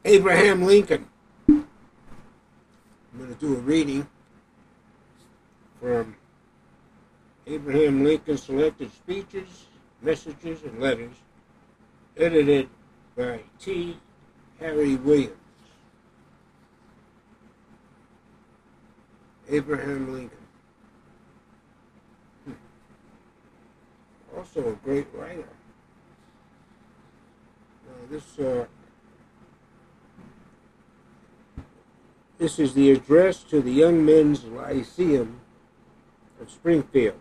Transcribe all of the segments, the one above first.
Abraham Lincoln. I'm going to do a reading from Abraham Lincoln's Selected Speeches, Messages, and Letters, edited by T. Harry Williams. Abraham Lincoln. Also a great writer. This is the address to the Young Men's Lyceum of Springfield.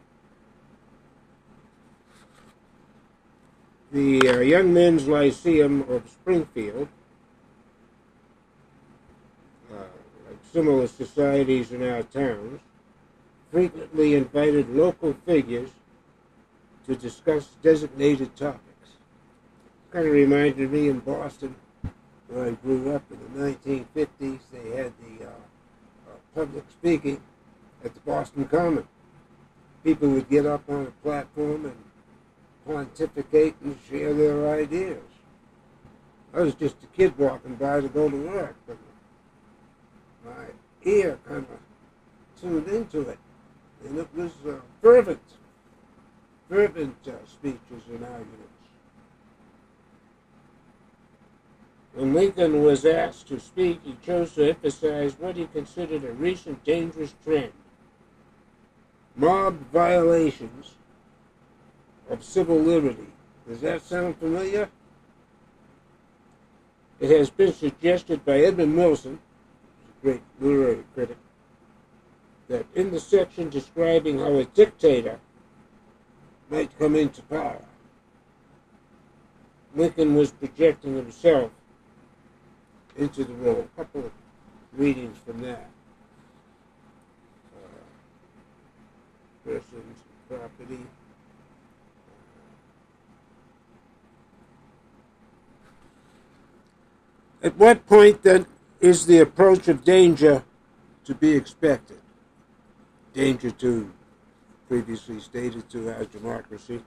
The Young Men's Lyceum of Springfield, like similar societies in our towns, frequently invited local figures to discuss designated topics. Kind of reminded me in Boston, where I grew up in the 1950s, they had the public speaking at the Boston Common. People would get up on a platform and pontificate and share their ideas. I was just a kid walking by to go to work, but my ear kind of tuned into it, and it was fervent speeches and arguments. When Lincoln was asked to speak, he chose to emphasize what he considered a recent dangerous trend: mob violations of civil liberty. Does that sound familiar? It has been suggested by Edmund Wilson, a great literary critic, that in the section describing how a dictator might come into power, Lincoln was projecting himself into the role. A couple of readings from that. Persons, property. At what point, then, is the approach of danger to be expected? Danger to, previously stated, to our democracy.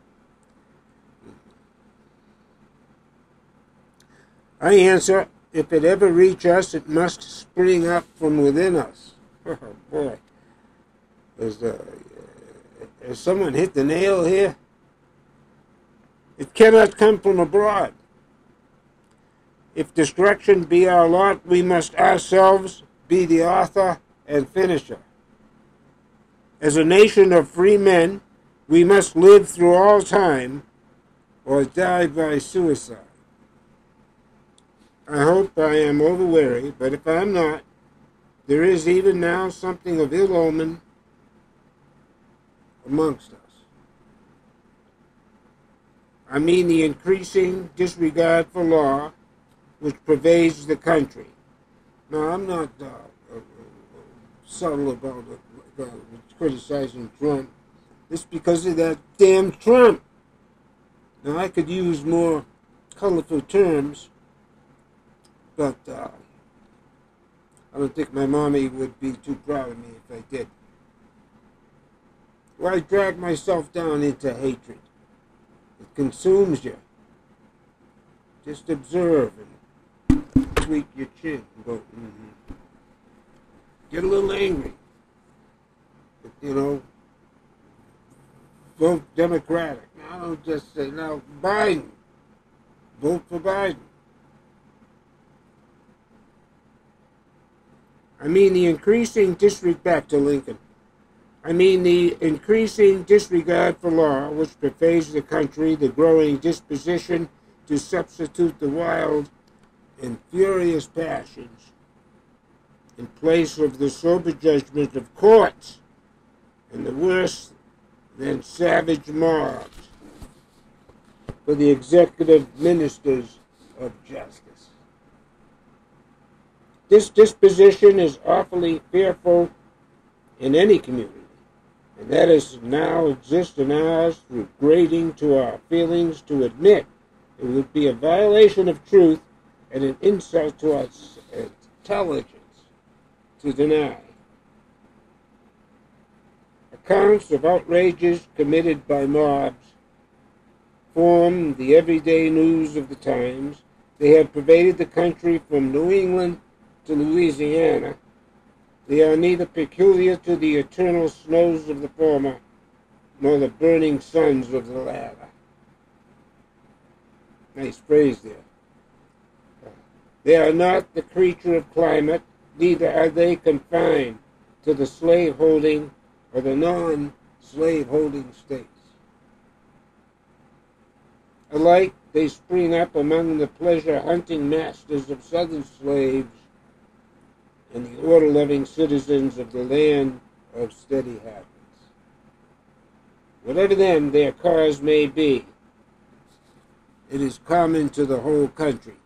I answer, if it ever reach us, it must spring up from within us. Oh, boy. Has someone hit the nail here? It cannot come from abroad. If destruction be our lot, we must ourselves be the author and finisher. As a nation of free men, we must live through all time or die by suicide. I hope I am over-weary, but if I am not, there is even now something of ill omen amongst us. I mean the increasing disregard for law which pervades the country. Now, I'm not subtle about criticizing Trump. It's because of that damn Trump. Now, I could use more colorful terms, but I don't think my mommy would be too proud of me if I did. Why drag myself down into hatred? It consumes you. Just observe and tweak your chin and go, Get a little angry. But, vote Democratic. Now, don't just say, now, Biden. Vote for Biden. I mean the increasing disrespect to Lincoln. I mean the increasing disregard for law which pervades the country, the growing disposition to substitute the wild and furious passions in place of the sober judgment of courts and the worse than savage mobs for the executive ministers of justice. This disposition is awfully fearful in any community, and that is now exists in ours through grating to our feelings to admit it would be a violation of truth and an insult to our intelligence to deny. Accounts of outrages committed by mobs form the everyday news of the times. They have pervaded the country from New England to Louisiana. They are neither peculiar to the eternal snows of the former, nor the burning suns of the latter. Nice phrase there. They are not the creature of climate, neither are they confined to the slave-holding or the non-slave-holding states. Alike, they spring up among the pleasure-hunting masters of southern slaves and the order-loving citizens of the land of steady habits. Whatever then their cause may be, it is common to the whole country.